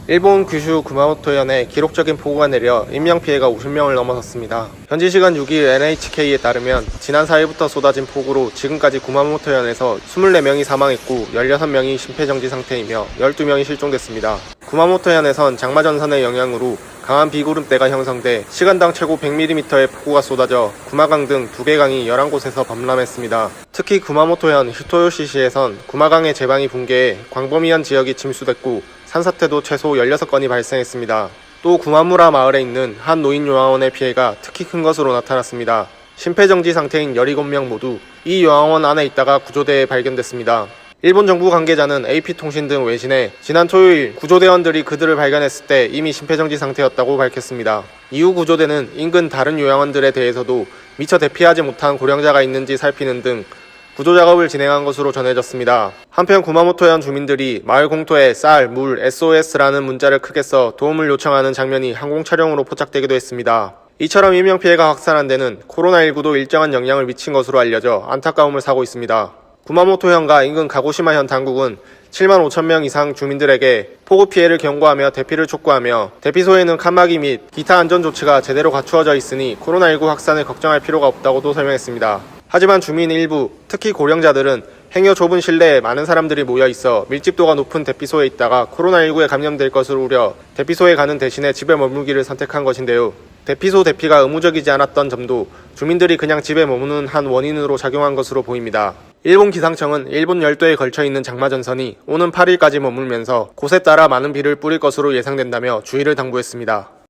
일본 규슈 구마모토현에 기록적인 폭우가 내려 인명피해가 50명을 넘어섰습니다. 현지 시간 6일 NHK에 따르면 지난 4일부터 쏟아진 폭우로 지금까지 구마모토현에서 24명이 사망했고 16명이 심폐정지 상태이며 12명이 실종됐습니다. 구마모토현에선 장마전선의 영향으로 강한 비구름대가 형성돼 시간당 최고 100mm의 폭우가 쏟아져 구마강 등 2개 강이 11곳에서 범람했습니다. 특히 구마모토현 히토요시시에선 구마강의 제방이 붕괴해 광범위한 지역이 침수됐고 산사태도 최소 16건이 발생했습니다. 또 구마무라 마을에 있는 한 노인 요양원의 피해가 특히 큰 것으로 나타났습니다. 심폐정지 상태인 17명 모두 이 요양원 안에 있다가 구조대에 발견됐습니다. 일본 정부 관계자는 AP통신 등 외신에 지난 토요일 구조대원들이 그들을 발견했을 때 이미 심폐정지 상태였다고 밝혔습니다. 이후 구조대는 인근 다른 요양원들에 대해서도 미처 대피하지 못한 고령자가 있는지 살피는 등 구조작업을 진행한 것으로 전해졌습니다. 한편 구마모토현 주민들이 마을 공터에 쌀, 물, SOS라는 문자를 크게 써 도움을 요청하는 장면이 항공 촬영으로 포착되기도 했습니다. 이처럼 인명피해가 확산한 데는 코로나19도 일정한 영향을 미친 것으로 알려져 안타까움을 사고 있습니다. 구마모토현과 인근 가고시마현 당국은 7만 5천 명 이상 주민들에게 폭우 피해를 경고하며 대피를 촉구하며 대피소에는 칸막이 및 기타 안전 조치가 제대로 갖추어져 있으니 코로나19 확산을 걱정할 필요가 없다고도 설명했습니다. 하지만 주민 일부, 특히 고령자들은 행여 좁은 실내에 많은 사람들이 모여 있어 밀집도가 높은 대피소에 있다가 코로나19에 감염될 것을 우려 대피소에 가는 대신에 집에 머물기를 선택한 것인데요. 대피소 대피가 의무적이지 않았던 점도 주민들이 그냥 집에 머무는 한 원인으로 작용한 것으로 보입니다. 일본 기상청은 일본 열도에 걸쳐있는 장마전선이 오는 8일까지 머물면서 곳에 따라 많은 비를 뿌릴 것으로 예상된다며 주의를 당부했습니다.